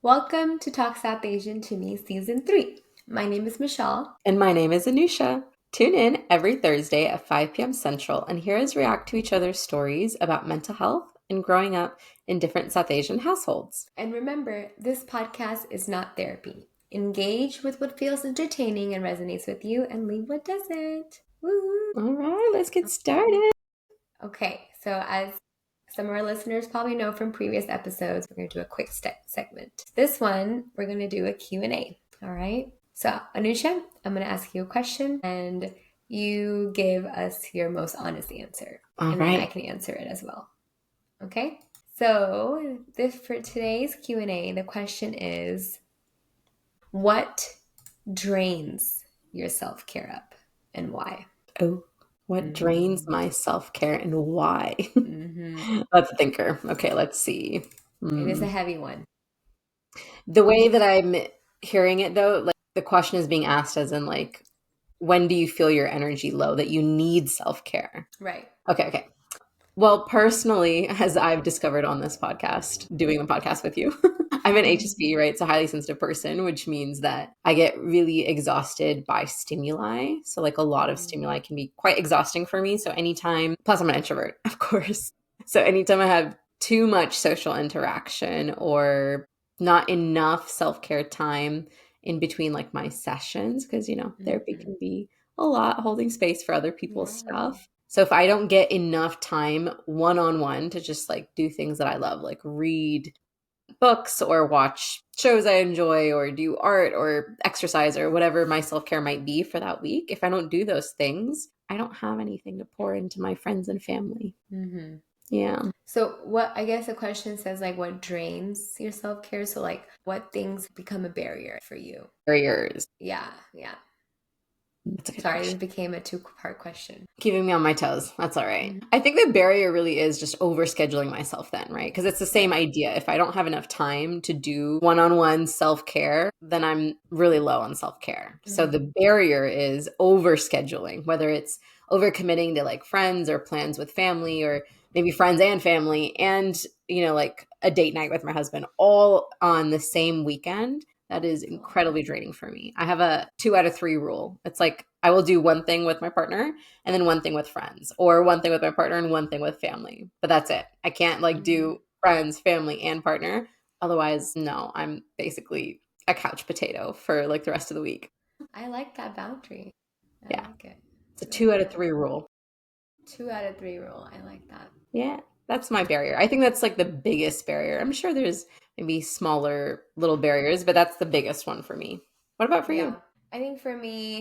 Welcome to Talk South Asian to Me Season 3. My name is Michelle. And my name is Anusha. Tune in every Thursday at 5 p.m. Central and hear us react to each other's stories about mental health and growing up in different South Asian households. And remember, this podcast is not therapy. Engage with what feels entertaining and resonates with you and leave what doesn't. Woo! All right, let's get started. Okay, so as some of our listeners probably know from previous episodes, we're going to do a quick segment. This one, we're going to do a Q&A. All right? So, Anusha, I'm going to ask you a question and you give us your most honest answer. All Then I can answer it as well. Okay? So, for today's Q&A, the question is, what drains your self-care up and why? Oh, what drains my self-care and why? Let's thinker. Okay, let's see. It is a heavy one. The way that I'm hearing it though, like the question is being asked as in like, when do you feel your energy low that you need self-care? Right. Okay. Well, personally, as I've discovered on this podcast, doing a podcast with you, I'm an HSP, right? So highly sensitive person, which means that I get really exhausted by stimuli. So like a lot of stimuli can be quite exhausting for me. So anytime, plus I'm an introvert, of course. So anytime I have too much social interaction or not enough self-care time in between like my sessions, because, therapy can be a lot holding space for other people's stuff. So if I don't get enough time one-on-one to just like do things that I love, like read books or watch shows I enjoy or do art or exercise or whatever my self-care might be for that week, if I don't do those things, I don't have anything to pour into my friends and family. Yeah. So I guess the question says like what drains your self-care? So like what things become a barrier for you? Barriers. Yeah. Sorry, this became a two-part question. Keeping me on my toes. That's all right. I think the barrier really is just overscheduling myself then, right? Because it's the same idea. If I don't have enough time to do one-on-one self-care, then I'm really low on self-care. So the barrier is overscheduling, whether it's overcommitting to like friends or plans with family or maybe friends and family and, like a date night with my husband all on the same weekend. That is incredibly draining for me. I have a 2 out of 3 rule. It's like I will do one thing with my partner and then one thing with friends, or one thing with my partner and one thing with family. But that's it. I can't like do friends, family, and partner. Otherwise, no, I'm basically a couch potato for like the rest of the week. I like that boundary. I like it. It's a 2 out of 3 rule. 2 out of 3 rule. I like that. Yeah, that's my barrier. I think that's like the biggest barrier. I'm sure there's maybe smaller little barriers, but that's the biggest one for me. What about for you? I think for me,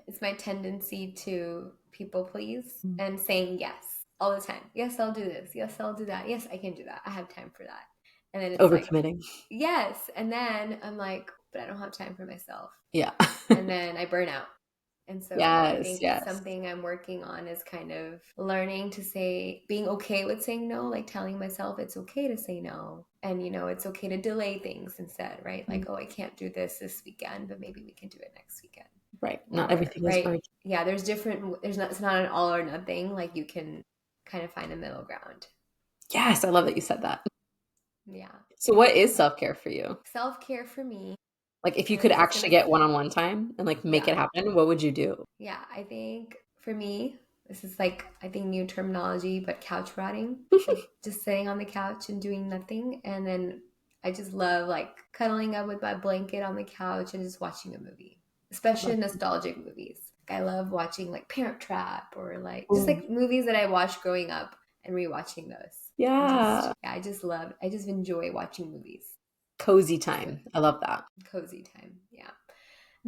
it's my tendency to people please and saying yes all the time. Yes, I'll do this. Yes, I'll do that. Yes, I can do that. I have time for that. And then it's overcommitting. Like, yes. And then I'm like, but I don't have time for myself. Yeah. And then I burn out. And so I think yes. something I'm working on is kind of learning to say, being okay with saying no, like telling myself it's okay to say no. And, it's okay to delay things instead, right? Like, oh, I can't do this weekend, but maybe we can do it next weekend. Right. Not everything is urgent. Yeah, it's not an all or nothing. Like you can kind of find a middle ground. Yes, I love that you said that. Yeah. So what is self-care for you? Self-care for me. Like if you could actually get one-on-one time and like make it happen, what would you do? Yeah, I think for me, this is like, I think new terminology, but couch rotting, like just sitting on the couch and doing nothing. And then I just love like cuddling up with my blanket on the couch and just watching a movie, especially nostalgic movies. I love watching like Parent Trap or like just like movies that I watched growing up and rewatching those. Yeah. I just enjoy watching movies. Cozy time. I love that. Cozy time. Yeah.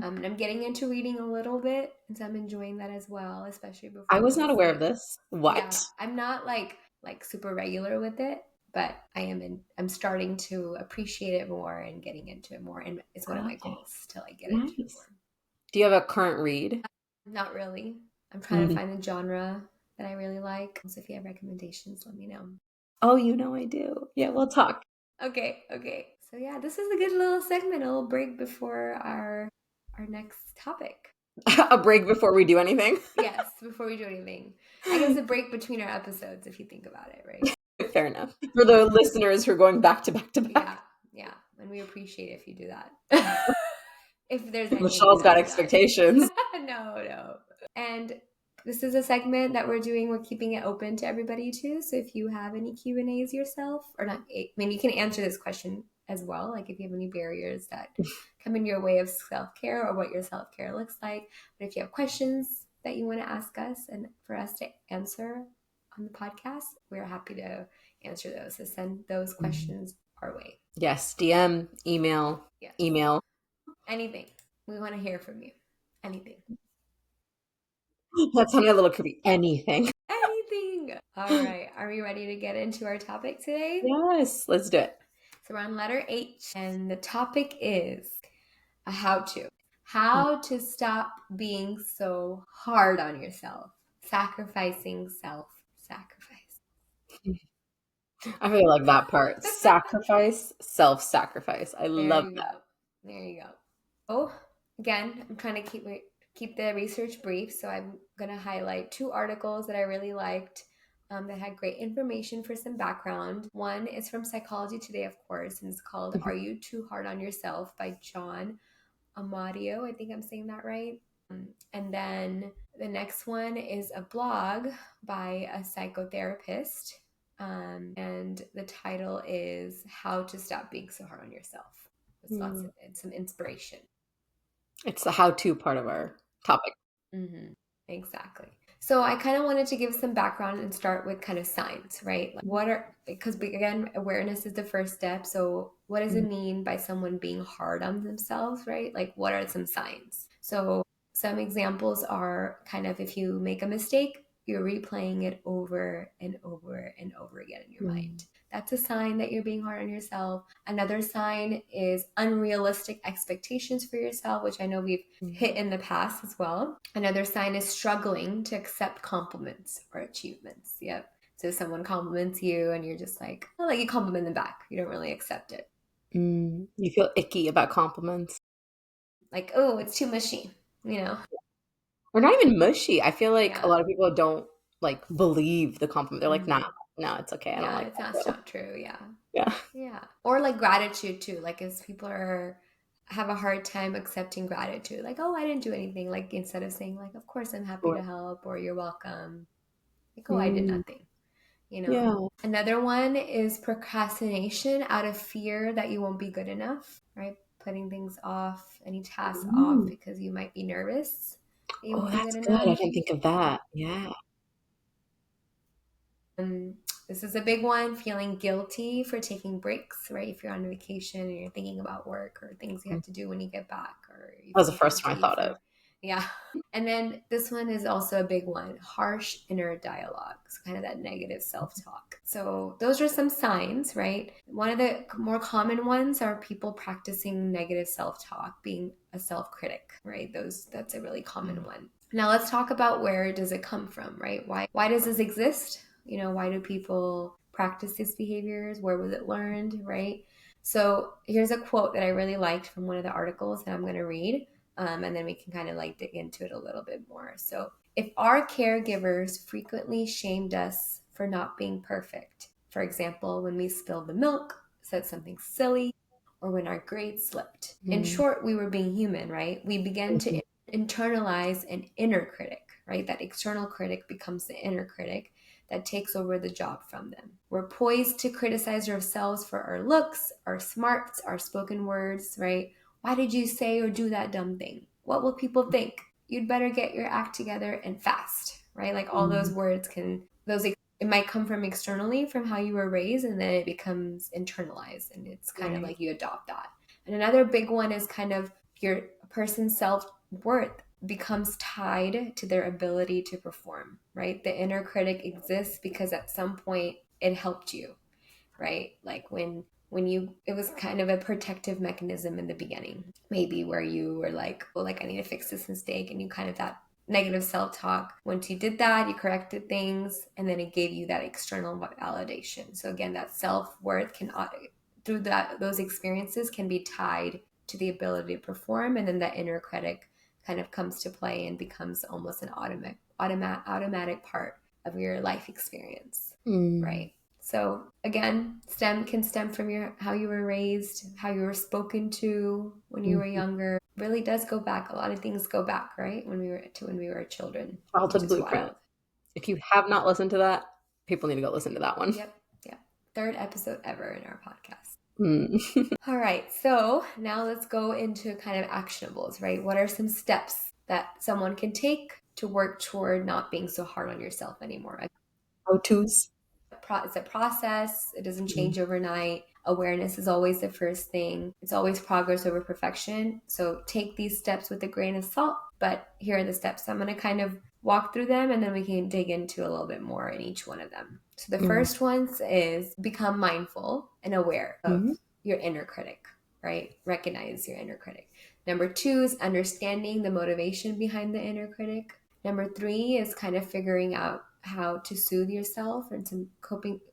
And I'm getting into reading a little bit, and so I'm enjoying that as well, especially before. I was not aware of this. What? Yeah, I'm not like super regular with it, but I'm starting to appreciate it more and getting into it more, and it's one of my goals till I get into it more. Do you have a current read? Not really. I'm trying to find a genre that I really like. So if you have recommendations, let me know. Oh, I do. Yeah, we'll talk. Okay. So yeah, this is a good little segment, a little break before our next topic. A break before we do anything? Yes, before we do anything. I guess a break between our episodes, if you think about it, right? Fair enough. For the listeners who are going back to back to back. Yeah. And we appreciate if you do that. If there's any of you Michelle's that got do that. expectations. No. And this is a segment that we're doing. We're keeping it open to everybody too. So if you have any Q&As yourself, or not, I mean, you can answer this question as well. Like if you have any barriers that come in your way of self-care or what your self-care looks like. But if you have questions that you want to ask us and for us to answer on the podcast, we're happy to answer those. So send those questions our way. Yes, DM, email, Yes. email. Anything. We want to hear from you. Anything. That sounded a little creepy. Anything. Anything. All right. Are we ready to get into our topic today? Yes, let's do it. So we're on letter H, and the topic is a how-to. How to stop being so hard on yourself. Sacrificing self-sacrifice. I really like that part. Sacrifice, self-sacrifice. I love that. There you go. Oh, again, I'm trying to keep the research brief, so I'm going to highlight 2 articles that I really liked that had great information for some background. One is from Psychology Today, of course, and it's called Are You Too Hard on Yourself by John Amadio. I think I'm saying that right. And then the next one is a blog by a psychotherapist. And the title is How to Stop Being So Hard on Yourself. It's lots of some inspiration. It's the how-to part of our topic. Mm-hmm. Exactly. So I kind of wanted to give some background and start with kind of signs, right? Like because again, awareness is the first step. So what does it mean by someone being hard on themselves, right? Like what are some signs? So some examples are kind of if you make a mistake, you're replaying it over and over and over again in your mind. That's a sign that you're being hard on yourself. Another sign is unrealistic expectations for yourself, which I know we've hit in the past as well. Another sign is struggling to accept compliments or achievements. Yep. So if someone compliments you and you're just like, oh, like you compliment them back. You don't really accept it. You feel icky about compliments. Like, oh, it's too mushy, you know? Or not even mushy. I feel like a lot of people don't like believe the compliment. They're like, nah, no, it's okay. I don't like that. It's not true. Yeah. Yeah. Yeah. Or like gratitude too. Like if people have a hard time accepting gratitude, like, oh, I didn't do anything. Like instead of saying like, of course I'm happy to help or you're welcome. Like, oh, I did nothing. You know? Yeah. Another one is procrastination out of fear that you won't be good enough, right? Putting things off, any tasks off because you might be nervous that you Oh, won't be that's good good. I enough. didn't think of that. Yeah. This is a big one, feeling guilty for taking breaks, right? If you're on vacation and you're thinking about work or things you have to do when you get back, or you That was the feel first one I guilty thought of. yeah. And then this one is also a big one, harsh inner dialogue, so kind of that negative self-talk. So those are some signs, right? One of the more common ones are people practicing negative self-talk, being a self-critic, right? That's a really common one. Now let's talk about where does it come from, right? Why does this exist? You know, why do people practice these behaviors? Where was it learned, right? So here's a quote that I really liked from one of the articles that I'm going to read. And then we can kind of like dig into it a little bit more. So if our caregivers frequently shamed us for not being perfect, for example, when we spilled the milk, said something silly, or when our grades slipped. In short, we were being human, right? We began to internalize an inner critic, right? That external critic becomes the inner critic that takes over the job from them. We're poised to criticize ourselves for our looks, our smarts, our spoken words, right? Why did you say or do that dumb thing? What will people think? You'd better get your act together and fast, right? Like all those words it might come from externally from how you were raised, and then it becomes internalized, and it's kind of like you adopt that. And another big one is kind of your person's self-worth becomes tied to their ability to perform, right? The inner critic exists because at some point it helped you, right? Like when it was kind of a protective mechanism in the beginning, maybe where you were like, oh, like I need to fix this mistake, and you kind of that negative self-talk. Once you did that, you corrected things, and then it gave you that external validation. So again, that self-worth can through those experiences can be tied to the ability to perform, and then that inner critic kind of comes to play and becomes almost an automatic part of your life experience, right? So again, can stem from how you were raised, how you were spoken to when you were younger. Really does go back. A lot of things go back, right? When we were children, which Childhood is Blueprint. wild. If you have not listened to that, people need to go listen to that one. Yep. Yeah. Third episode ever in our podcast. Mm. All right. So now let's go into kind of actionables, right? What are some steps that someone can take to work toward not being so hard on yourself anymore? How-tos. It's a process. It doesn't Mm. change overnight. Awareness is always the first thing. It's always progress over perfection. So take these steps with a grain of salt. But here are the steps. I'm going to kind of walk through them and then we can dig into a little bit more in each one of them. So the Mm. first one is become mindful and aware of Mm. your inner critic, right? Recognize your inner critic. Number 2 is understanding the motivation behind the inner critic. Number 3 is kind of figuring out how to soothe yourself and some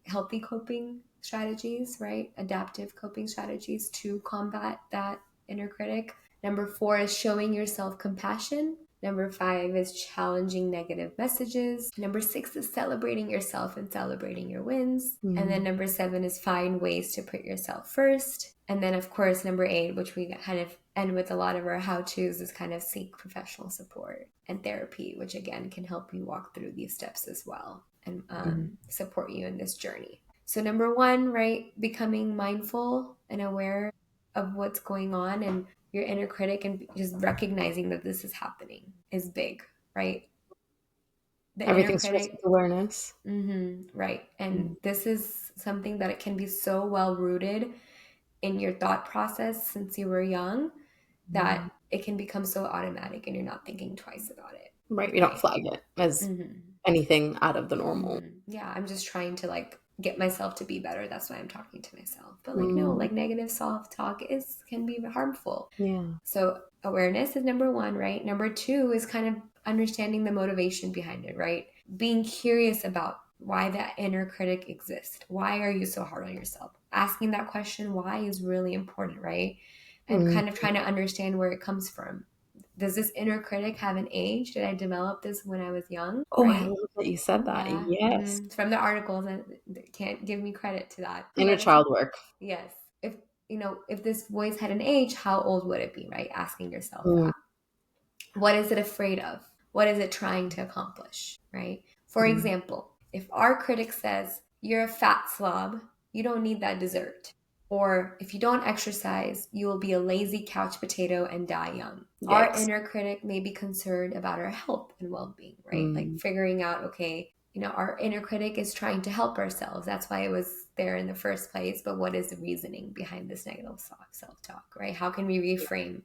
healthy coping strategies, right? Adaptive coping strategies to combat that inner critic. Number 4 is showing yourself compassion. Number 5 is challenging negative messages. Number 6 is celebrating yourself and celebrating your wins. And then number 7 is find ways to put yourself first. And then, of course, number 8, which we kind of end with a lot of our how-tos, is kind of seek professional support and therapy, which again can help you walk through these steps as well and support you in this journey. So number 1, right, becoming mindful and aware of what's going on and your inner critic and just recognizing that this is happening is big, right? The inner Everything starts with critic, awareness. right? And this is something that it can be so well rooted in your thought process since you were young that it can become so automatic and you're not thinking twice about it. Right. You don't flag it as anything out of the normal. Yeah, I'm just trying to like get myself to be better. That's why I'm talking to myself. But like no, like negative self-talk can be harmful. Yeah. So awareness is number 1, right? Number 2 is kind of understanding the motivation behind it, right? Being curious about why that inner critic exists. Why are you so hard on yourself? Asking that question, why, is really important, right? And kind of trying to understand where it comes from. Does this inner critic have an age? Did I develop this when I was young? Oh, Right? I love that you said that. Yeah. Yes. It's from the articles and they can't give me credit to that. Inner But child work. yes. If this voice had an age, how old would it be, right? Asking yourself Mm. that. What is it afraid of? What is it trying to accomplish, right? For example, if our critic says, you're a fat slob, you don't need that dessert. Or if you don't exercise, you will be a lazy couch potato and die young. Our Yikes. inner critic may be concerned about our health and well-being, right? Like figuring out, okay, our inner critic is trying to help ourselves. That's why it was there in the first place. But what is the reasoning behind this negative self-talk, right? How can we reframe,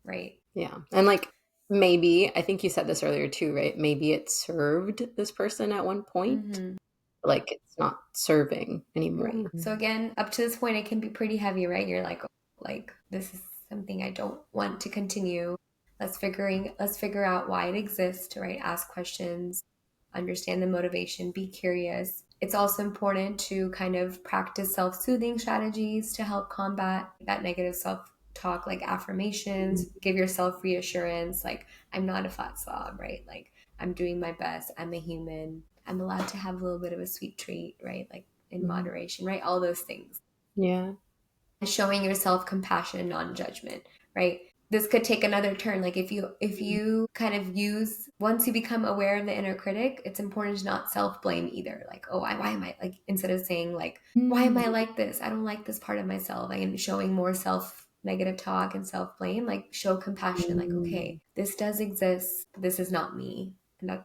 right? Yeah. And like maybe, I think you said this earlier too, right? Maybe it served this person at one point. Like it's not serving anymore. Right. So again, up to this point, it can be pretty heavy, right? You're like this is something I don't want to continue. Let's figure out why it exists, right? Ask questions, understand the motivation, be curious. It's also important to kind of practice self-soothing strategies to help combat that negative self-talk, like affirmations, give yourself reassurance, like I'm not a fat slob, right? Like I'm doing my best. I'm a human. I'm allowed to have a little bit of a sweet treat, right? Like in moderation, right? All those things. Yeah. Showing yourself compassion, non-judgment, right? This could take another turn. Like if you kind of use, once you become aware of the inner critic, it's important to not self-blame either. Like, oh, why am I, like, instead of saying like, why am I like this? I don't like this part of myself. Like, and showing more negative talk and self-blame, like show compassion, like, okay, this does exist, but this is not me. And I'm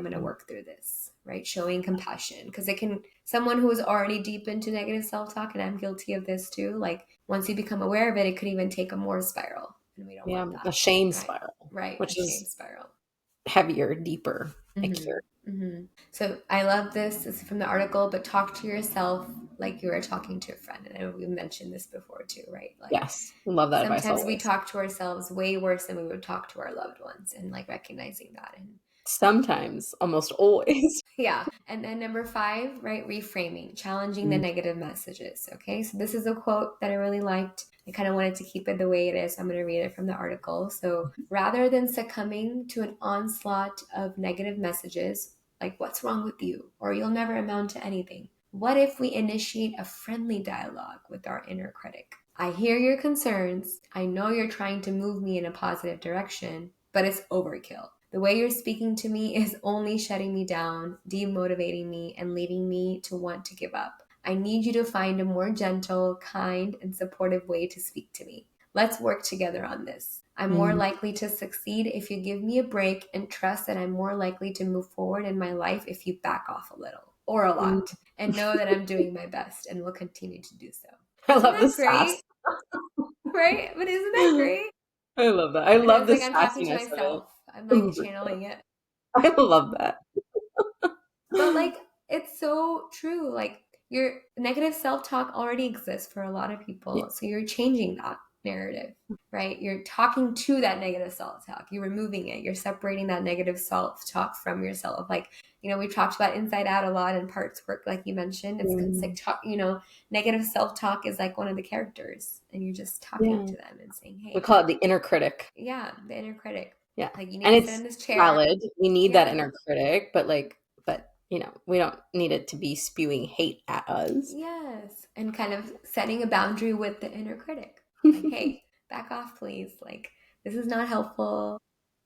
going to work through this, right? Showing compassion, because someone who is already deep into negative self-talk, and I'm guilty of this too, like once you become aware of it, it could even take a more spiral, and we don't want that. A shame right? spiral. Right, Which a is shame spiral. heavier, deeper, ickier. So I love this. This is from the article, but talk to yourself like you were talking to a friend. And I know we mentioned this before too, right? Like, yes, love that advice. Sometimes we Always. talk to ourselves way worse than we would talk to our loved ones, and like recognizing that. And sometimes, almost always. yeah. And then number 5, right? Reframing, challenging the negative messages. Okay. So this is a quote that I really liked. I kind of wanted to keep it the way it is. So I'm going to read it from the article. So rather than succumbing to an onslaught of negative messages, like what's wrong with you, or you'll never amount to anything, What if we initiate a friendly dialogue with our inner critic? I hear your concerns. I know you're trying to move me in a positive direction, but it's overkill. The way you're speaking to me is only shutting me down, demotivating me, and leading me to want to give up. I need you to find a more gentle, kind, and supportive way to speak to me. Let's work together on this. I'm more Mm. likely to succeed if you give me a break and trust that I'm more likely to move forward in my life if you back off a little or a Mm. lot and know that I'm doing my best and will continue to do so. I Isn't love the that sass. great? Right? But isn't that great? I love that. I And love it's the like I'm talking to sassiness of it. myself. I'm like Uber. channeling it. I love that. But like it's so true. Like your negative self-talk already exists for a lot of Yeah. people. So you're changing that narrative, right? You're talking to that negative self-talk. You're removing it. You're separating that negative self-talk from yourself. Like, we talked about inside out a lot in parts work, like you mentioned. It's like Mm. talk, negative self-talk is like one of the characters and you're just talking Yeah. to them and saying, We hey, call it the inner critic. yeah, the inner critic. Yeah. Like you need And to sit it's in this chair. valid. We need that Yeah. inner critic, but we don't need it to be spewing hate at us. Yes. And kind of setting a boundary with the inner critic. Like, hey, back off, please. Like, this is not helpful.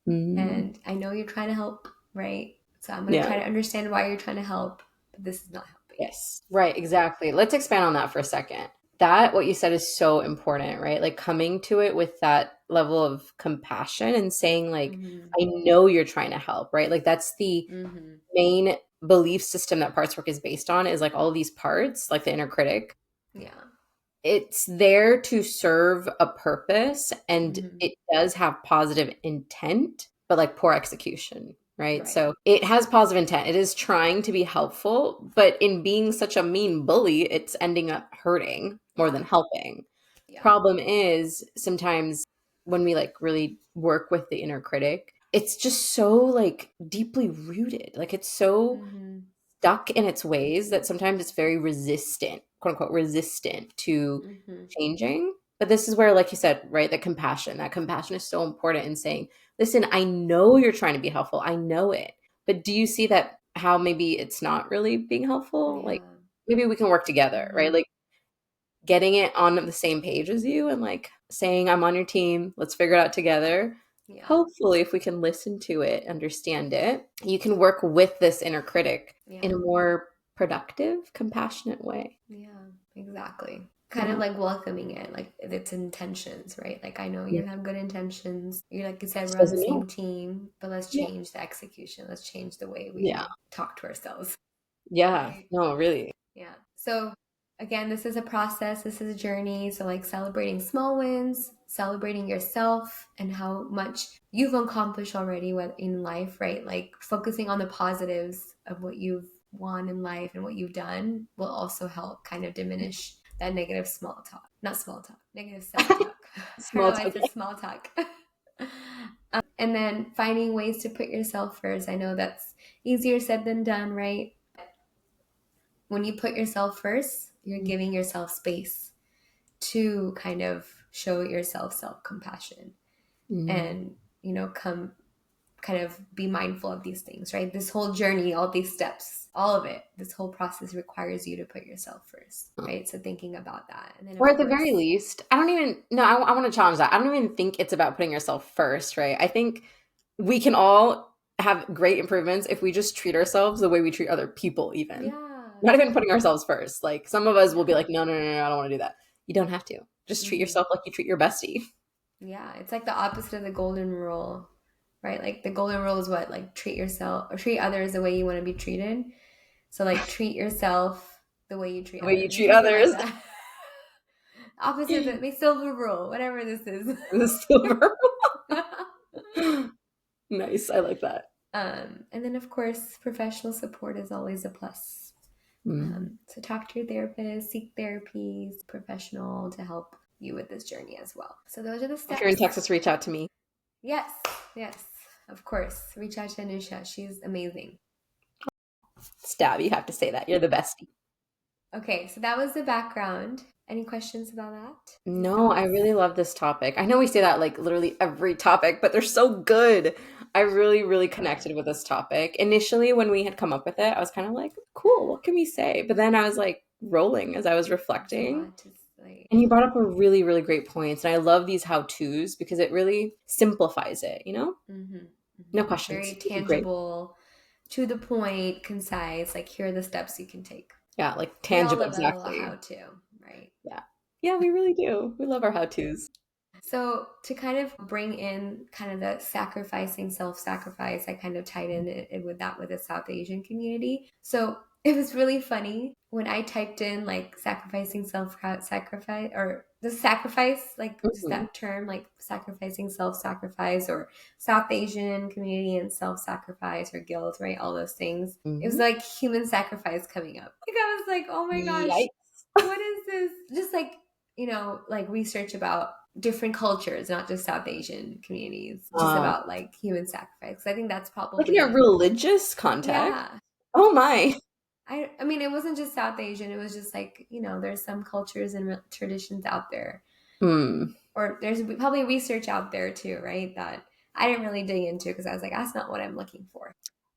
Mm. And I know you're trying to help, right? So I'm going to Yeah. try to understand why you're trying to help, but this is not helping. Yes. Right. Exactly. Let's expand on that for a second. That, what you said, is so important, right? Like coming to it with that level of compassion and saying, like, Mm-hmm. I know you're trying to help, right? Like that's the Mm-hmm. main belief system that parts work is based on, is like all of these parts, like the inner critic. Yeah. It's there to serve a purpose and Mm-hmm. it does have positive intent, but like poor execution, right? Right. So it has positive intent. It is trying to be helpful, but in being such a mean bully, it's ending up hurting more Yeah. than helping. Yeah. Problem is sometimes when we like really work with the inner critic, it's just so like deeply rooted. Like it's so Mm-hmm. stuck in its ways that sometimes it's very resistant, quote unquote, resistant to Mm-hmm. changing. But this is where, like you said, right, that compassion is so important in saying, listen, I know you're trying to be helpful. I know it. But do you see that how maybe it's not really being helpful? Yeah. Like maybe we can work together, right? Mm-hmm. Like getting it on the same page as you and like saying, I'm on your team. Let's figure it out together. Yeah. Hopefully, if we can listen to it, understand it, you can work with this inner critic Yeah. in a more productive, compassionate way. Yeah, exactly. Kind Yeah. of like welcoming it, like its intentions, right? Like I know Yeah. you have good intentions. You're like you said, This we're on the doesn't matter. same team, but let's Yeah. change the execution. Let's change the way Yeah. we talk to ourselves. Yeah. Right. No, really. Yeah. So again, this is a process, this is a journey. So like celebrating small wins, celebrating yourself and how much you've accomplished already in life, right? Like focusing on the positives of what you've won in life and what you've done will also help kind of diminish that negative small talk. Not small talk, negative self-talk. I don't know Small why I talk. said small talk. And then finding ways to put yourself first. I know that's easier said than done, right? When you put yourself first, you're giving yourself space to kind of show yourself self-compassion Mm. and, come kind of be mindful of these things, right? This whole journey, all these steps, all of it, this whole process requires you to put yourself first, right? So thinking about that. And then, Or of at the very course, least, I don't even, no, I want to challenge that. I don't even think it's about putting yourself first, right? I think we can all have great improvements if we just treat ourselves the way we treat other people, even. yeah, Not even putting ourselves first. Like some of us will be yeah. like, no, no, no, no, I don't want to do that. You don't have to. Just treat Hmm. yourself like you treat your bestie. Yeah, it's like the opposite of the golden rule, right? Like the golden rule is what? Like treat yourself or treat others the way you want to be treated. So like treat yourself the way you treat The way you others or treat something like others. that. Opposite of the silver rule, whatever this is. The silver. Nice. I like that. And then of course, professional support is always a plus. Mm. So talk to your therapist, seek therapies, professional to help you with this journey as well. So those are the If you're in steps. Texas, reach out to me. Yes, yes, of course. Reach out to Anusha. She's amazing. Stab, you have to say that. You're the bestie. Okay, so that was the background. Any questions about that? Any No, I thoughts? really love this topic. I know we say that like literally every topic, but they're so good. I really, really connected with this topic. Initially, when we had come up with it, I was kind of like, cool, what can we say? But then I was like rolling as I was There's a reflecting. lot to say. And you brought up a really, really great points. And I love these how-tos because it really simplifies it, you know? No questions. Very This is great. tangible, to the point, concise. Like, here are the steps you can take. Yeah, like We all tangible, love a little exactly. how-to, right? Yeah. Yeah, we really do. We love our how-tos. So to kind of bring in kind of the sacrificing, self-sacrifice, I kind of tied in it with that with the South Asian community. So it was really funny when I typed in like sacrificing self-sacrifice or the sacrifice, like just Mhm. that term, like sacrificing self-sacrifice or South Asian community and self-sacrifice or guilt, right? All those things. It was Mhm. like human sacrifice coming up. Like I was like, oh my gosh, Yikes. what is this? Just like, like research about different cultures, not just South Asian communities, just Uh, about like human sacrifice. I think that's like in a probably, religious context. yeah. Oh my. I mean, it wasn't just South Asian. It was just like, there's some cultures and traditions out there, Hmm. or there's probably research out there too, right? That I didn't really dig into because I was like, that's not what I'm looking for.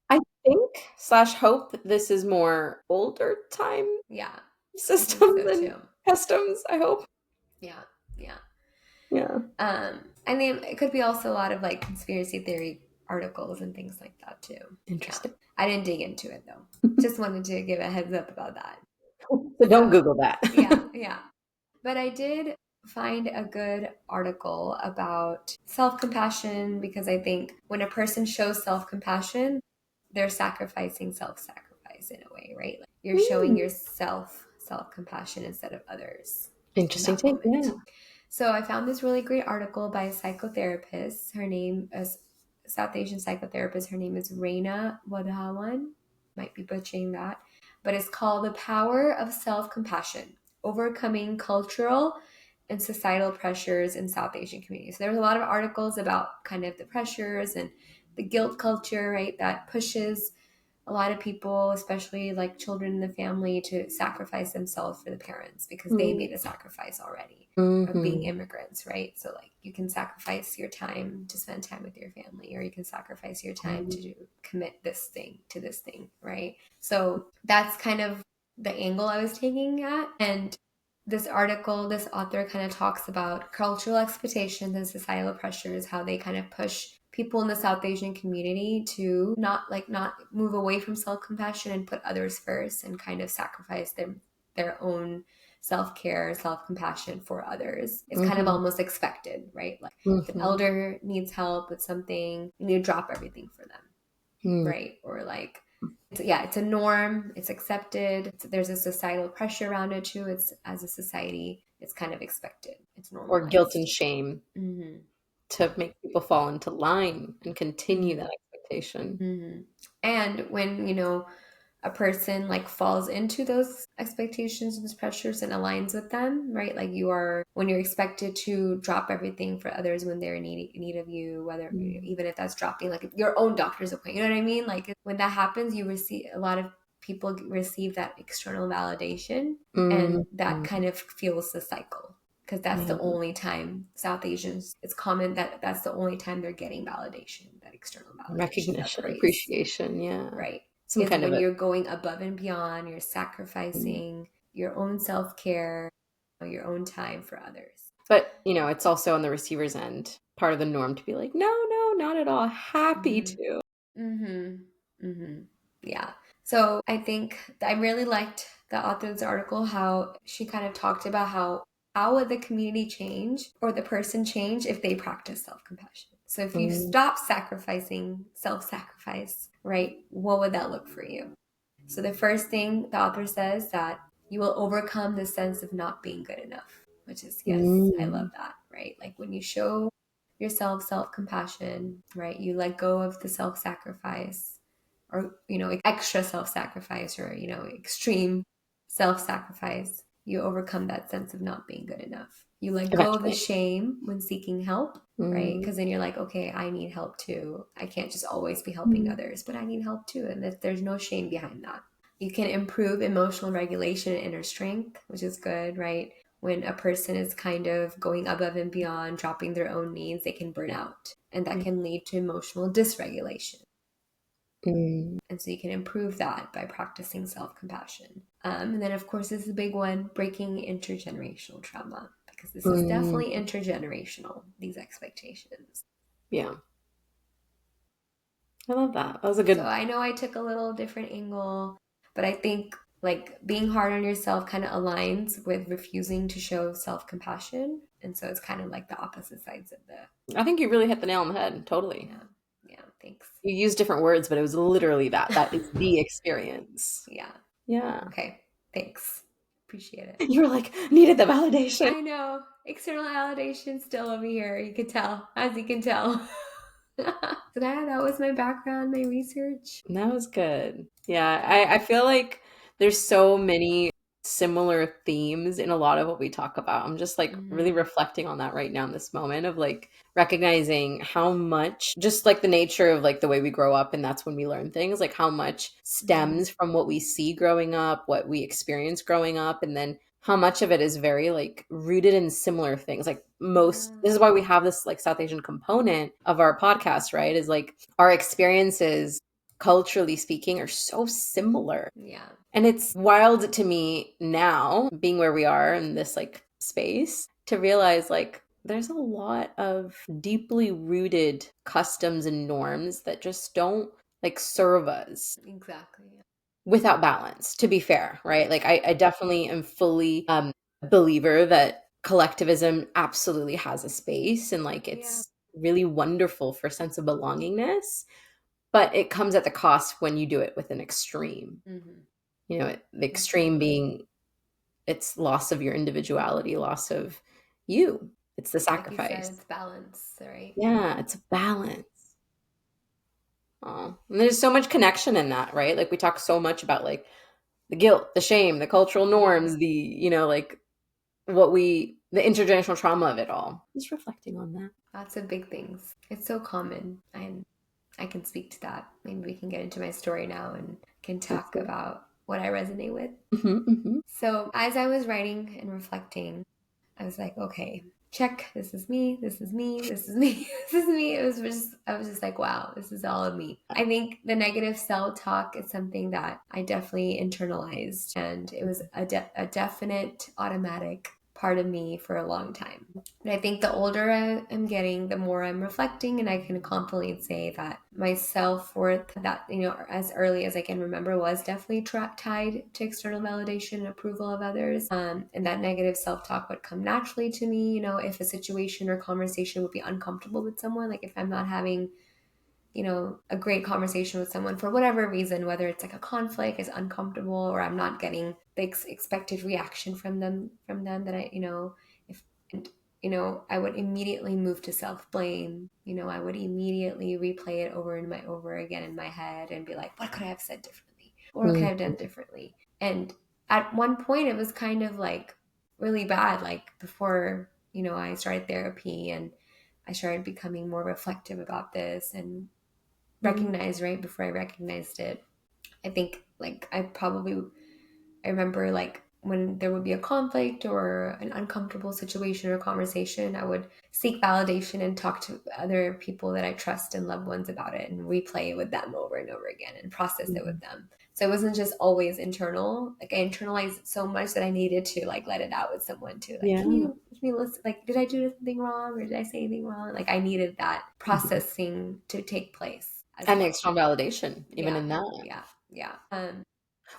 I think slash hope this is more older time Yeah, I think systems so and too. customs, I hope. Yeah, yeah. Yeah. I mean, it could be also a lot of like conspiracy theory articles and things like that too. Yeah. Interesting. I didn't dig into it though. Just wanted to give a heads up about that. So don't So, Google that. yeah, yeah. But I did find a good article about self compassion because I think when a person shows self compassion, they're sacrificing self sacrifice in a way, right? Like you're showing Hmm. yourself self compassion instead of others in Interesting that take. moment. Yeah. So I found this really great article by a psychotherapist. Her name is South Asian psychotherapist. Her name is Reina Wadhawan. Might be butchering that, but it's called "The Power of Self-Compassion: Overcoming Cultural and Societal Pressures in South Asian Communities." So there was a lot of articles about kind of the pressures and the guilt culture, right, that pushes a lot of people, especially like children in the family, to sacrifice themselves for the parents because they made a sacrifice already of being Mm-hmm. immigrants, right? So like you can sacrifice your time to spend time with your family, or you can sacrifice your time to commit this thing to this thing, right? So that's kind of the angle I was taking at. And this article, this author kind of talks about cultural expectations and societal pressures, how they kind of push people in the South Asian community to not move away from self-compassion and put others first and kind of sacrifice their own self-care, self-compassion for others. It's kind of Mm-hmm. almost expected, right? Like if an Mm-hmm. elder needs help with something, you need to drop everything for them, Mm. right? Or like it's a norm, it's accepted, there's a societal pressure around it too. It's as a society, it's kind of expected, it's Or guilt and normalized. shame Mm-hmm. to make people fall into line and continue Mm-hmm. that expectation. Mm-hmm. And when a person like falls into those expectations and those pressures and aligns with them, right? Like when you're expected to drop everything for others when they're in need of you, whether Mm. even if that's dropping like your own doctor's appointment, you know what I mean? Like when that happens, you receive a lot of people receive that external validation, and that Mm-hmm. kind of fuels the cycle because that's Yeah. the only time South Asians, it's common that that's the only time they're getting validation, that external validation, that Recognition, praise, appreciation. Yeah. right? Some Is kind of when a. you're going above and beyond, you're sacrificing your own self-care, your own time for others. But, it's also on the receiver's end, part of the norm to be like, no, no, not at all. Happy Mm-hmm. to. Mm-hmm. Mm-hmm. Yeah. So I think I really liked the author's article, how she kind of talked about how would the community change or the person change if they practice self-compassion. So if you Mm. stop sacrificing self-sacrifice, right, what would that look for you? So the first thing the author says that you will overcome the sense of not being good enough, which is, yes, I love Mm. that, right? Like when you show yourself self-compassion, right? You let go of the self-sacrifice or, extra self-sacrifice or, extreme self-sacrifice. You overcome that sense of not being good enough. You let go of the Eventually. shame when seeking help, right? Mm. Because then you're like, okay, I need help too. I can't just always be helping Mm. others, but I need help too. And there's no shame behind that. You can improve emotional regulation and inner strength, which is good, right? when a person is kind of going above and beyond, dropping their own needs, they can burn out. And that can lead to emotional dysregulation. Mm. And so you can improve that by practicing self-compassion. And then, of course, this is a big one, breaking intergenerational trauma, because this is definitely intergenerational, these expectations. Yeah. I love that. That was a So good. I know I took a little different angle, but I think like being hard on yourself kind of aligns with refusing to show self-compassion. And so it's kind of like the opposite sides of the. I think you really hit the nail on the head. Totally. Yeah. Yeah. Thanks. You used different words, but it was literally that. That is the experience. Yeah. Yeah. Okay. Thanks. Appreciate it. You were like, needed the validation. I know. External validation still over here. You can tell, as you can tell. So that was my background, my research. That was good. Yeah, I feel like there's so many similar themes in a lot of what we talk about. I'm just like really reflecting on that right now in this moment of like recognizing how much, just like the nature of like the way we grow up, and that's when we learn things, like how much stems from what we see growing up, what we experience growing up, and then how much of it is very like rooted in similar things. Like most, this is why we have this like South Asian component of our podcast, right? Is like our experiences, culturally speaking, are so similar. Yeah. And it's wild to me now, being where we are in this like space, to realize like there's a lot of deeply rooted customs and norms that just don't like serve us Exactly. without balance, to be fair, right? Like I definitely am fully a believer that collectivism absolutely has a space, and like it's really wonderful for sense of belongingness, but it comes at the cost when you do it with an extreme. You know, the extreme being it's loss of your individuality, loss of you. It's the Like you said, sacrifice. it's balance, right? Yeah, it's a balance. Oh, and there's so much connection in that, right? Like we talk so much about like the guilt, the shame, the cultural norms, the, you know, like the intergenerational trauma of it all. Just reflecting on that. Lots of big things. It's so common. I can speak to that. Maybe we can get into my story now and can Let's talk do it. about what I resonate with. Mm-hmm. So as I was writing and reflecting, I was like, okay, check. This is me. This is me. This is me. This is me. I was just like, wow, this is all of me. I think the negative self-talk is something that I definitely internalized, and it was a definite automatic part of me for a long time. But I think the older I am getting, the more I'm reflecting, and I can confidently say that my self-worth, that, you know, as early as I can remember, was definitely tied to external validation and approval of others. And that negative self-talk would come naturally to me, you know, if a situation or conversation would be uncomfortable with someone, like if I'm not having, you know, a great conversation with someone for whatever reason, whether it's like a conflict is uncomfortable or I'm not getting the expected reaction from them that I, you know, if, and, you know, I would immediately move to self-blame. You know, I would immediately replay it over again in my head and be like, what could I have said differently? Or what could I have done differently? And at one point it was kind of like really bad, like before, you know, I started therapy and I started becoming more reflective about this and recognize right before I recognized it. I think like I remember like when there would be a conflict or an uncomfortable situation or conversation, I would seek validation and talk to other people that I trust and loved ones about it and replay it with them over and over again and process it with them. So it wasn't just always internal. Like I internalized it so much that I needed to like let it out with someone too. Like, Yeah. can you listen? Like, did I do something wrong or did I say anything wrong? Like I needed that processing to take place as And well. external validation, even in that. Yeah.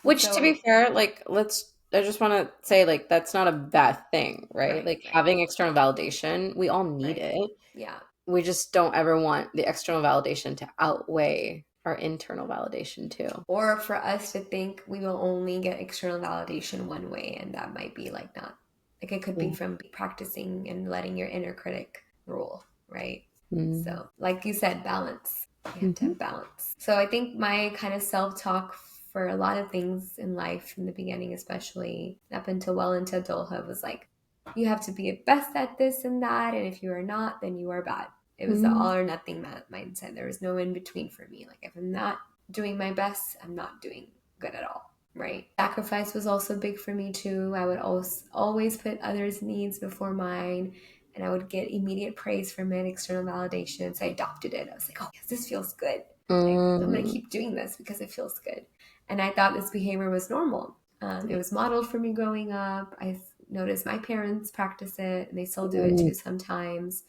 Which, to be So fair, like, I just want to say, like, that's not a bad thing, right? Like, having external validation, we all need it. Yeah. We just don't ever want the external validation to outweigh our internal validation, too. Or for us to think we will only get external validation one way, and that might be like not, like it could be from practicing and letting your inner critic rule, right? So, like you said, balance. You have to have balance. So, I think my kind of self talk for a lot of things in life, in the beginning, especially up until well into adulthood, was like, you have to be best at this and that, and if you are not, then you are bad. It was the all or nothing mindset. There was no in between for me. Like, if I'm not doing my best, I'm not doing good at all, right? Sacrifice was also big for me too. I would always put others' needs before mine, and I would get immediate praise from it, external validation. So I adopted it. I was like, oh, yes, this feels good. Like, I'm going to Mm. keep doing this because it feels good. And I thought this behavior was normal. It was modeled for me growing up. I noticed my parents practice it, and they still do it Mm. too sometimes.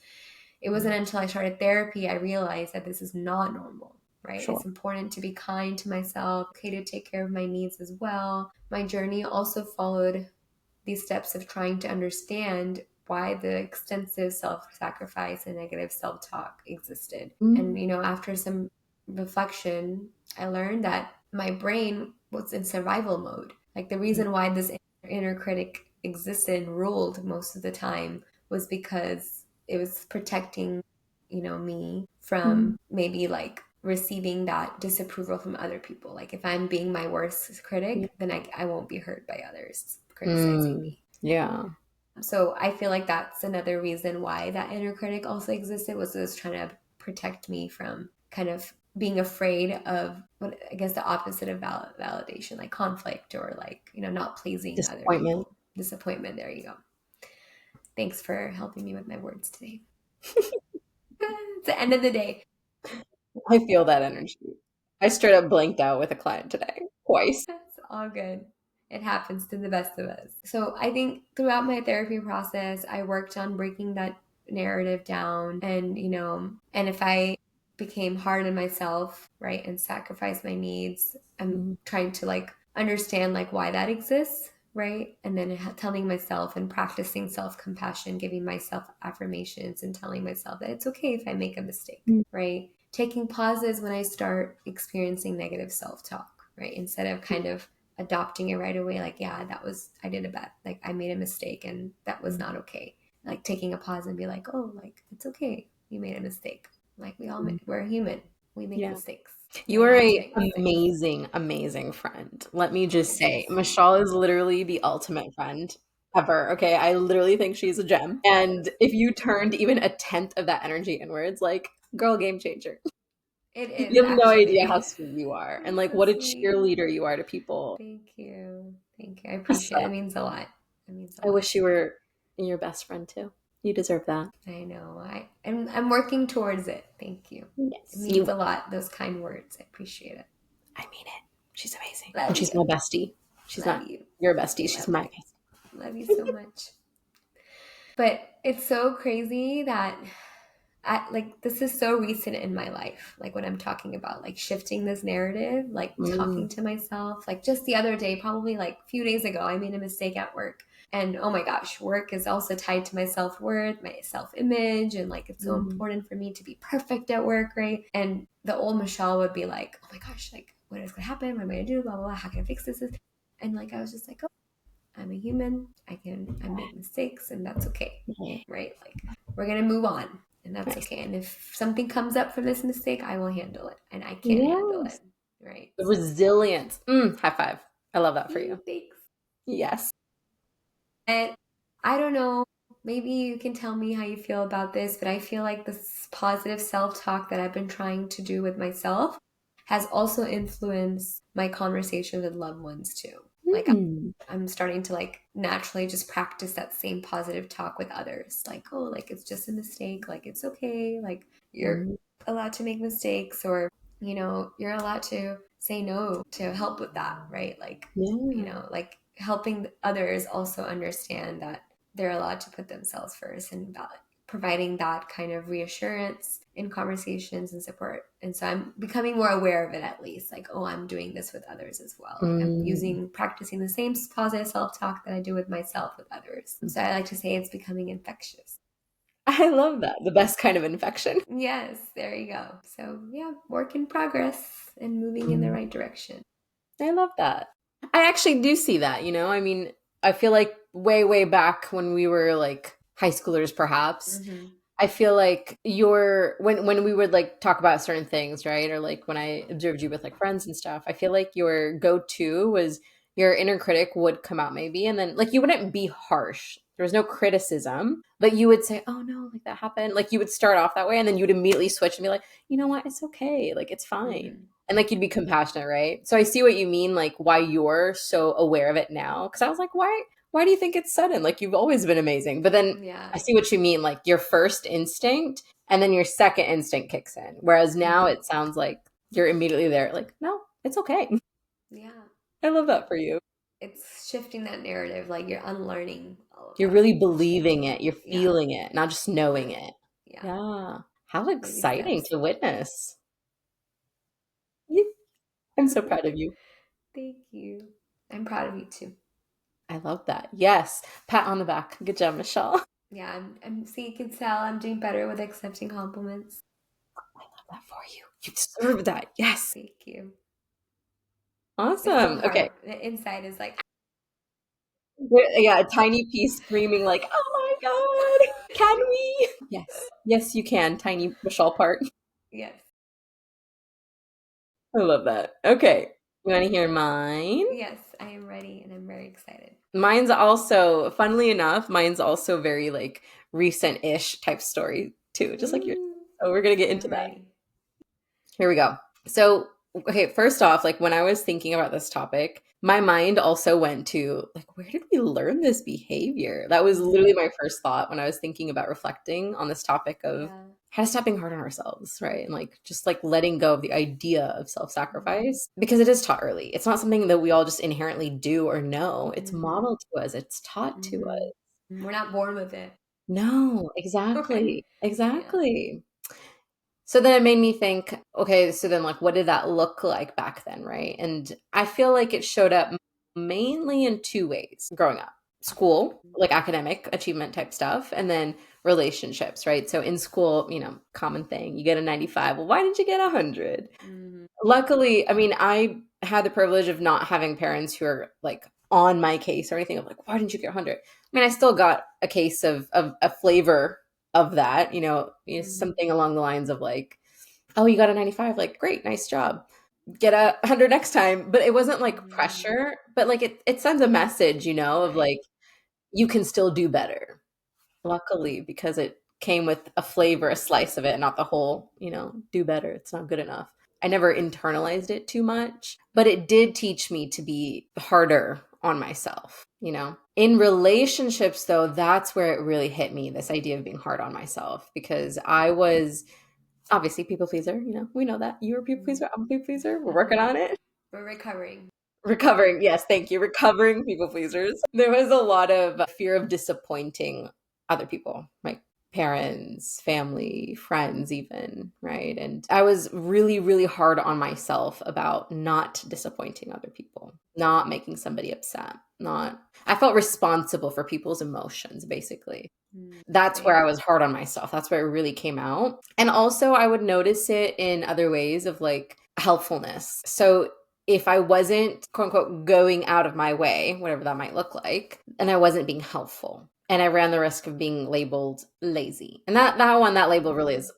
It wasn't until I started therapy I realized that this is not normal, right? Sure. It's important to be kind to myself, okay, to take care of my needs as well. My journey also followed these steps of trying to understand why the extensive self-sacrifice and negative self-talk existed. And Mm. after some reflection, I learned that my brain was in survival mode. Like the reason why this inner critic existed and ruled most of the time was because it was protecting, me Mm. from maybe like receiving that disapproval from other people. Like if I'm being my worst Yeah. critic, then I won't be heard by others criticizing Mm. me. Yeah. So I feel like that's another reason why that inner critic also existed, was it was trying to protect me from kind of being afraid of what I guess the opposite of validation, like conflict or like, not pleasing other Disappointment. people. Disappointment. There you go. Thanks for helping me with my words today. It's the end of the day. I feel that energy. I straight up blanked out with a client today, twice. That's all good. It happens to the best of us. So I think throughout my therapy process, I worked on breaking that narrative down, and if I became hard on myself, right, and sacrifice my needs, I'm Mm. trying to like understand like why that exists, right? And then telling myself and practicing self-compassion, giving myself affirmations and telling myself that it's okay if I make a mistake, Mm. right? Taking pauses when I start experiencing negative self-talk, right? Instead of kind of adopting it right away, like, yeah, I did a bad, like, I made a mistake and that was not okay. Like, taking a pause and be like, oh, like, it's okay. You made a mistake. Like, we're human. We make Yeah. mistakes. We're You are allowed to a make mistakes. amazing, amazing friend. Let me just Thanks. say, Michelle is literally the ultimate friend ever. Okay. I literally think she's a gem. And if you turned even a tenth of that energy inwards, like, girl, game changer. It is You have no idea actually. how sweet you are and That's like so what a sweet. cheerleader you are to people. Thank you. Thank you. I appreciate it. It So means a lot. It means a I lot. wish you were your best friend too. You deserve that. I know. I'm working towards it. Thank you. It Yes. means You a lot, those kind words. I appreciate it. I mean it. She's amazing. Love And she's you. my bestie. She's Love not you. your bestie. She's Love my you. bestie. Love you so much. But it's so crazy that like this is so recent in my life. Like what I'm talking about, like shifting this narrative, like talking Mm. to myself. Like just the other day, probably like a few days ago, I made a mistake at work. And oh my gosh, work is also tied to my self-worth, my self-image, and like it's so Mm. important for me to be perfect at work, right? And the old Michelle would be like, "Oh my gosh, like what is gonna happen? What am I gonna do? Blah blah blah. How can I fix this?" And like I was just like, I'm a human. I make mistakes and that's okay. Okay. Right? Like we're going to move on and that's Nice. okay. And if something comes up from this mistake, I will handle it and I can handle it. Yes. Right? The So, resilience. High five. I love that for you. thanks. Yes. And I don't know, maybe you can tell me how you feel about this, but I feel like this positive self-talk that I've been trying to do with myself has also influenced my conversations with loved ones too. Like Mm. I'm starting to like naturally just practice that same positive talk with others. Like, oh, like it's just a mistake. Like it's okay. Like you're Mm. allowed to make mistakes or, you're allowed to say no to help with that, right? Like, Yeah. like helping others also understand that they're allowed to put themselves first and providing that kind of reassurance in conversations and support. And so I'm becoming more aware of it at least. Like, oh, I'm doing this with others as well. Like I'm Mm. practicing the same positive self-talk that I do with myself with others. So I like to say it's becoming infectious. I love that. The best kind of infection. Yes, there you go. So yeah, work in progress and moving in the Mm. right direction. I love that. I actually do see that, I mean, I feel like way, way back when we were like high schoolers, perhaps, Mm-hmm. I feel like when we would like talk about certain things, right? Or like when I observed you with like friends and stuff, I feel like your go-to was your inner critic would come out maybe, and then like you wouldn't be harsh. There was no criticism, but you would say, "Oh no, like that happened." Like you would start off that way, and then you'd immediately switch and be like, "You know what? It's okay. Like it's Mm-hmm. fine." And like you'd be compassionate, right? So I see what you mean, like why you're so aware of it now. Because I was like, why do you think it's sudden? Like you've always been amazing. But then Yeah. I see what you mean, like your first instinct and then your second instinct kicks in. Whereas now Mhm. it sounds like you're immediately there, like, no, it's okay. Yeah. I love that for you. It's shifting that narrative, like you're unlearning all of You're that really and believing shifting it, it. you're Yeah. feeling it, not just knowing Yeah. it. Yeah. Yeah. How Baby exciting steps. to witness. I'm so proud of you. Thank you. I'm proud of you too. I love that. Yes. Pat on the back. Good job, Michelle. Yeah, I'm see you can tell I'm doing better with accepting compliments. I love that for you. You deserve that. Yes. Thank you. It's still Awesome. Okay. hard. The inside is like, Yeah, a tiny piece screaming like, "Oh my God, can we?" Yes. Yes, you can, tiny Michelle part. yes. I love that. Okay. You want to hear mine? Yes, I am ready and I'm very excited. Mine's also, funnily enough, mine's also very like recent-ish type story too, just like yours. Ooh, So we're gonna get into I'm that. ready. Here we go. So, okay, first off, like when I was thinking about this topic, my mind also went to like, where did we learn this behavior? That was literally Mm, my first thought when I was thinking about reflecting on this topic of yeah. how to stop being hard on ourselves, right? And like just like letting go of the idea of Mm, self-sacrifice because it is taught early. It's not something that we all just inherently do or know. It's mm, modeled to us, it's taught to mm. us. We're not born with it. No, Right? exactly. Yeah. Exactly. So then it made me think, okay, so then like what did that look like back then, right? And I feel like it showed up mainly in two ways growing up. School, like academic achievement type stuff, and then relationships, right? So in school, common thing, you get a 95. Well, why didn't you get 100? Mm, Luckily, I mean, I had the privilege of not having parents who are like on my case or anything of like, why didn't you get 100? I mean, I still got a case of a flavor of that, mm, something along the lines of like, oh, you got a 95, like, great, nice job. Get a 100 next time. But it wasn't like mm. pressure, but like it sends a message, of Right. like, you can still do better. Luckily, because it came with a flavor, a slice of it, not the whole, do better. It's not good enough. I never internalized it too much, but it did teach me to be harder on myself. In relationships, though, that's where it really hit me, this idea of being hard on myself, because I was obviously people pleaser. We know that. You're a people Mm. pleaser. I'm a people pleaser. We're working on it. We're recovering. Recovering. Yes, thank you. Recovering people pleasers. There was a lot of fear of disappointing other people, like parents, family, friends, even, right? And I was really, really hard on myself about not disappointing other people, not making somebody upset, not, I felt responsible for people's emotions, basically. Mm, That's where I same. was hard on myself. That's where it really came out. And also, I would notice it in other ways of like helpfulness. So, if I wasn't quote unquote going out of my way, whatever that might look like, and I wasn't being helpful, and I ran the risk of being labeled lazy. And that label really Mm. is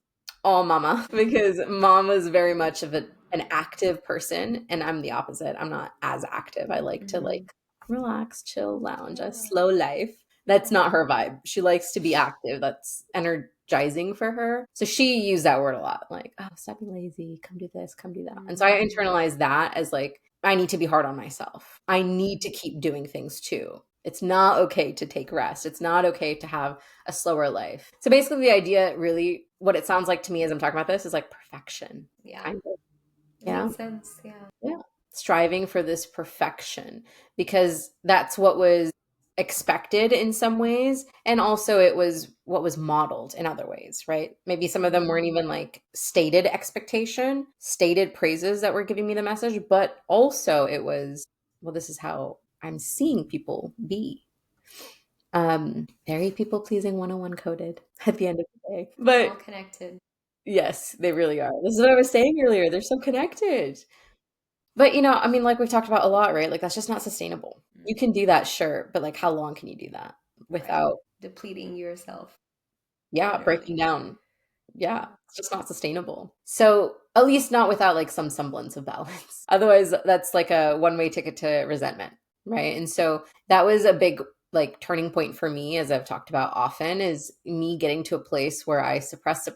all mama because mom was very much of an active person, and I'm the opposite. I'm not as active. I like to Mm. like relax, chill, lounge, a Yeah. slow life. That's not Yeah. her vibe. She likes to be active. That's energizing for her. So she used that word a lot, like, oh, stop being lazy, come do this, come do that. And so I Mm. internalized that as like, I need to be hard on myself. I need to Mm. keep doing things too. It's not okay to take rest. It's not okay to have a slower life. So basically, the idea really, what it sounds like to me as I'm talking about this is like perfection, Yeah. kind of. It Yeah. makes sense. Yeah. Yeah. Striving for this perfection because that's what was expected in some ways. And also, it was what was modeled in other ways, right? Maybe some of them Mm. weren't even like stated expectation, stated praises that were giving me the message, but also it was, well, this is how I'm seeing people be. Very people pleasing 101 coded at the end of the day. It's But all connected. yes, they really are. This is what I was saying earlier. They're so connected. But, I mean, like we've talked about a lot, right? Like that's just not sustainable. You Mm. can do that, sure, but like how long can you do that Right. without, Depleting yourself, yeah, breaking literally. down? Yeah, Yeah. it's just not sustainable. So, at least not without like some semblance of balance. Otherwise, that's like a one-way ticket to resentment, right? And so that was a big like turning point for me, as I've talked about often, is me getting to a place where I suppressed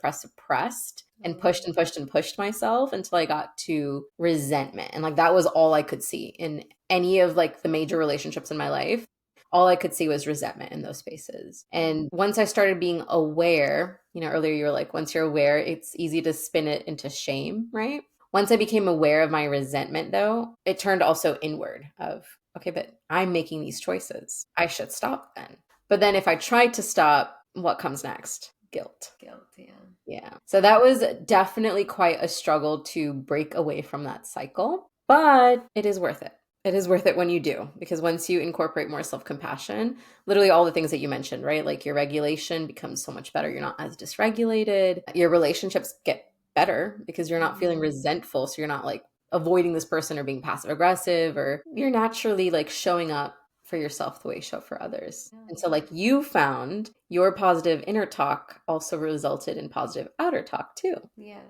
and pushed and pushed and pushed myself until I got to resentment. And like that was all I could see in any of like the major relationships in my life. All I could see was resentment in those spaces. And once I started being aware, earlier you were like, once you're aware, it's easy to spin it into shame, right? Once I became aware of my resentment, though, it turned also inward of, okay, but I'm making these choices. I should stop then. But then if I tried to stop, what comes next? Guilt. Guilt, yeah. Yeah. So that was definitely quite a struggle to break away from that cycle, but it is worth it. It is worth it when you do, because once you incorporate more self compassion, literally all the things that you mentioned, right? Like your regulation becomes so much better. You're not as dysregulated. Your relationships get better because you're not feeling resentful. So you're not like avoiding this person or being passive aggressive, or you're naturally like showing up for yourself the way you show up for others. And so like you found your positive inner talk also resulted in positive outer talk too. Yes.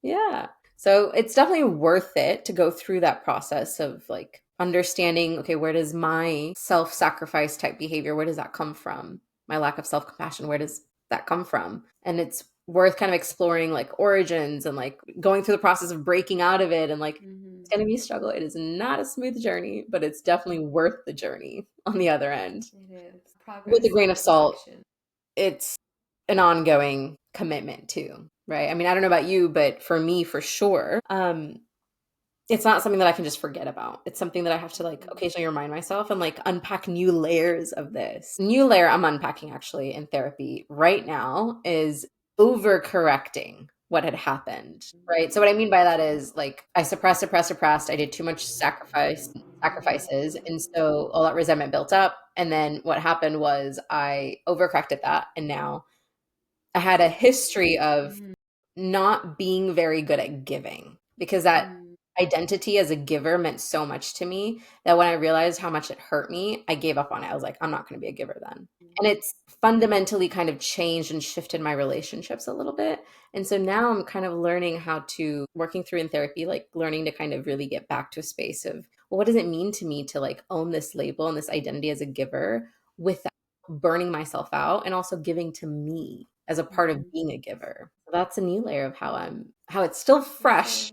Yeah. So it's definitely worth it to go through that process of like understanding, okay, where does my self-sacrifice type behavior, where does that come from? My lack of self-compassion, where does that come from? And it's worth kind of exploring like origins and like going through the process of breaking out of it. And like, it's going to be a struggle. It is not a smooth journey, but it's definitely worth the journey on the other end. It is. Progress, With a grain of not salt, perfection. it's an ongoing commitment too, right? I mean, I don't know about you, but for me, for sure, it's not something that I can just forget about. It's something that I have to like occasionally remind myself and like unpack new layers of this. New layer I'm unpacking actually in therapy right now is overcorrecting what had happened, right? So what I mean by that is like I suppressed. I did too much sacrifices. And so all that resentment built up. And then what happened was I overcorrected that. And now I had a history of not being very good at giving because that identity as a giver meant so much to me that when I realized how much it hurt me, I gave up on it. I was like, I'm not going to be a giver then. And it's fundamentally kind of changed and shifted my relationships a little bit. And so now I'm kind of learning how to, working through in therapy, like learning to kind of really get back to a space of, well, what does it mean to me to like own this label and this identity as a giver without burning myself out and also giving to me as a part of being a giver. So that's a new layer of how it's still fresh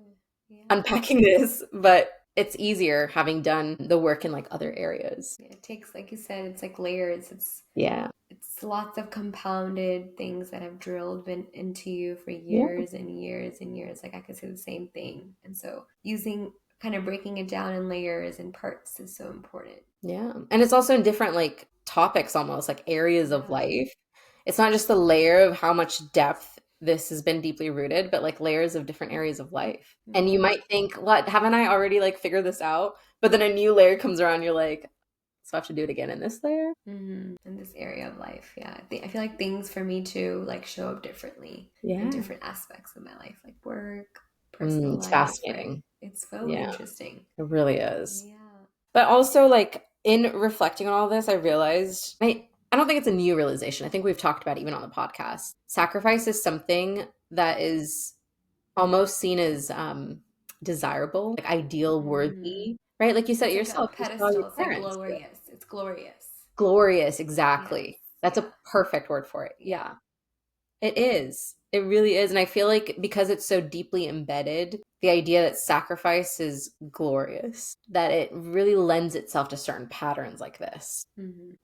Yeah. unpacking this, but it's easier having done the work in like other areas. Yeah, it takes, like you said, it's like layers. Yeah. It's lots of compounded things that have drilled into you for Yeah. years and years and years. Like I could say the same thing. And so kind of breaking it down in layers and parts is so important. Yeah. And it's also in different like topics, almost like areas of life. It's not just the layer of how much depth this has been deeply rooted, but like layers of different areas of life. And you might think, what, haven't I already like figured this out? But then a new layer comes around, you're like, so I have to do it again in this layer. In this area of life. Yeah. I feel like things for me too like show up differently in different aspects of my life, like work, personal It's life. fascinating. Right? It's so interesting. It really is. Yeah. But also, like, in reflecting on all this, I realized I don't think it's a new realization. I think we've talked about it even on the podcast. Sacrifice is something that is almost seen as desirable, like ideal, worthy, right? Like you said it It's like a yourself, you saw pedestal. your It's like parents. glorious. It's glorious. Glorious, exactly. That's Yeah. a perfect word for it. Yeah. It is. It really is. And I feel like because it's so deeply embedded, the idea that sacrifice is glorious, that it really lends itself to certain patterns like this.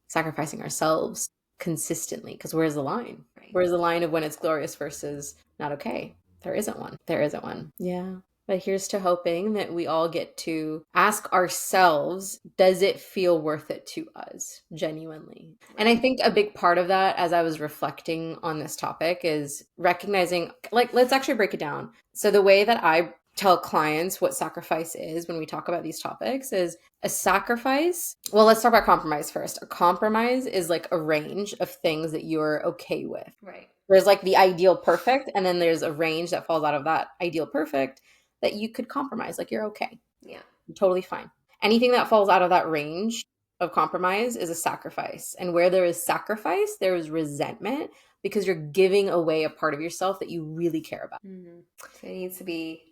Sacrificing ourselves consistently. Because where's the line? Right. Where's the line of when it's glorious versus not okay? There isn't one. There isn't one. Yeah. But here's to hoping that we all get to ask ourselves, does it feel worth it to us genuinely? And I think a big part of that, as I was reflecting on this topic, is recognizing, like, let's actually break it down. So the way that I tell clients what sacrifice is when we talk about these topics is a sacrifice. Well, let's talk about compromise first. A compromise is like a range of things that you're okay with. Right. There's like the ideal perfect, and then there's a range that falls out of that ideal perfect that you could compromise. Like you're okay. Yeah. You're totally fine. Anything that falls out of that range of compromise is a sacrifice. And where there is sacrifice, there is resentment because you're giving away a part of yourself that you really care about. So it needs to be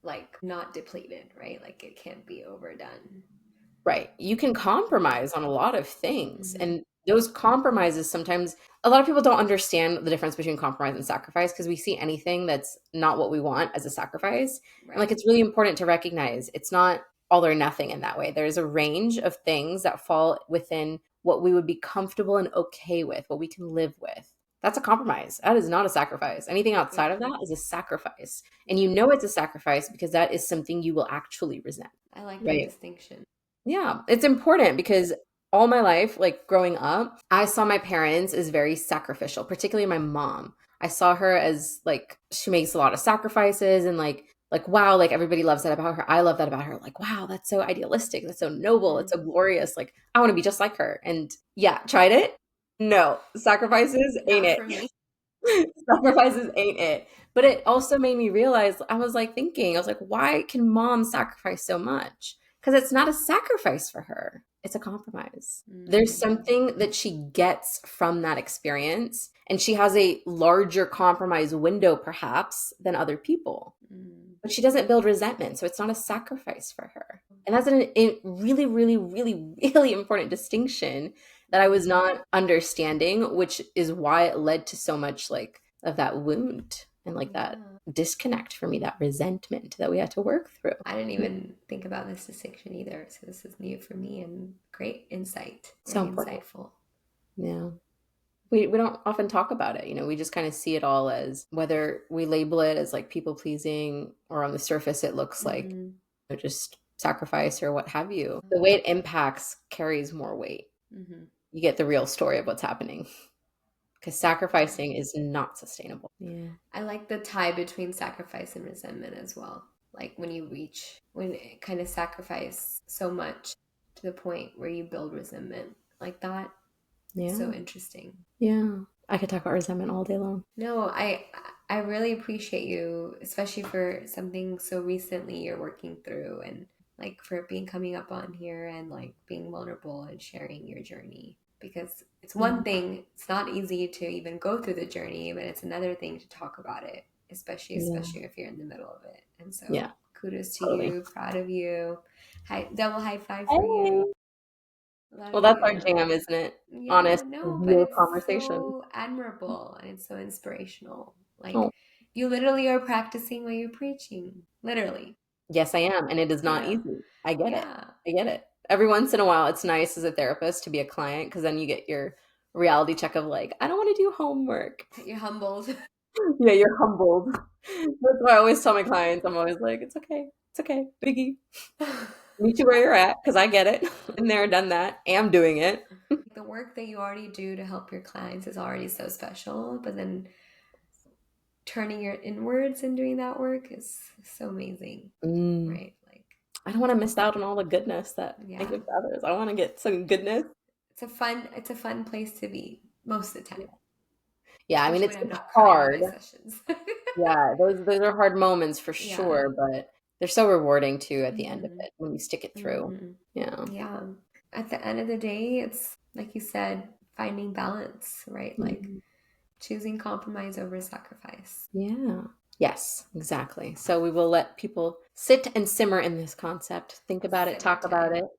like not depleted, right? Like it can't be overdone. Right. You can compromise on a lot of things. Hmm. And those compromises sometimes, a lot of people don't understand the difference between compromise and sacrifice because we see anything that's not what we want as a sacrifice. And like, Right. it's really important to recognize it's not all or nothing in that way. There's a range of things that fall within what we would be comfortable and okay with, what we can live with. That's a compromise. That is not a sacrifice. Anything Good outside of that point. is a sacrifice. And you Yeah. know it's a sacrifice because that is something you will actually resent. I like that Right. distinction. Yeah, it's important because all my life, like growing up, I saw my parents as very sacrificial, particularly my mom. I saw her as like she makes a lot of sacrifices and like wow, like everybody loves that about her. I love that about her. Like wow, that's so idealistic. That's so noble. It's Hmm. so glorious. Like I want to be just like her. And yeah, tried it. No, sacrifices ain't Not it. for me. Sacrifices ain't it. But it also made me realize I was like thinking, I was like, why can mom sacrifice so much? Because it's not a sacrifice for her, it's a compromise. There's Mm. something that she gets from that experience, and she has a larger compromise window perhaps than other people. Mm. But she doesn't build resentment, so it's not a sacrifice for her. And that's a really, really, really, really important distinction that I was not understanding, which is why it led to so much like of that wound and like that Yeah. disconnect for me, that resentment that we had to work through. I didn't even think about this distinction either. So this is new for me and great insight. So Very important. insightful. Yeah. We don't often talk about it. We just kind of see it all as whether we label it as like people pleasing or on the surface it looks like Mm-hmm. just sacrifice or what have you. The way it impacts carries more weight. Mm-hmm. You get the real story of what's happening because sacrificing is not sustainable. Yeah. I like the tie between sacrifice and resentment as well. Like when it kind of sacrifice so much to the point where you build resentment like that. It's Yeah. so interesting. Yeah. I could talk about resentment all day long. No, I really appreciate you, especially for something so recently you're working through and like for being coming up on here and like being vulnerable and sharing your journey. Because it's one Mhm. thing, it's not easy to even go through the journey, but it's another thing to talk about it, Yeah. especially if you're in the middle of it. And so Yeah. kudos to Totally. you, proud of you. Double high five for you. Hey. Love Well, that's our you. jam, isn't it? Yeah, Honest, no, but real it's conversation. so admirable and it's so inspirational. Like, Oh, you literally are practicing what you're preaching. Literally. yes, I am. And it is not Yeah. easy. I get it. Yeah. I get it. Every once in a while, it's nice as a therapist to be a client because then you get your reality check of like, I don't want to do homework. You're humbled. Yeah, you're humbled. That's why I always tell my clients, I'm always like, it's okay. It's okay. Biggie. Meet you where you're at because I get it. Been there, done that. Am doing it. The work that you already do to help your clients is already so special, but then turning your inwards and doing that work is so amazing, Mm. right? Like, I don't want to miss out on all the goodness that I yeah. give to others. I want to get some goodness. It's a fun place to be most of the time, Yeah, I mean, especially it's when I'm not crying in hard. my sessions. Yeah, those are hard moments for Yeah. sure, but they're so rewarding too at the end of Hmm. it when you stick it through. Hmm. Yeah. Yeah. At the end of the day, it's like you said, finding balance, right? Like Mhm. choosing compromise over sacrifice. Yeah. Yes, exactly. So we will let people sit and simmer in this concept, think about it, Simmer talk about time. it.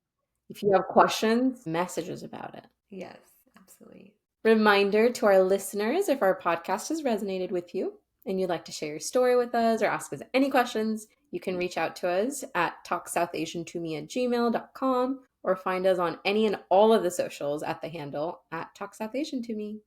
If you have questions, messages about it. Yes, absolutely. Reminder to our listeners, if our podcast has resonated with you and you'd like to share your story with us or ask us any questions, you can reach out to us at talksouthasiantome@gmail.com or find us on any and all of the socials at the handle at talksouthasiantome.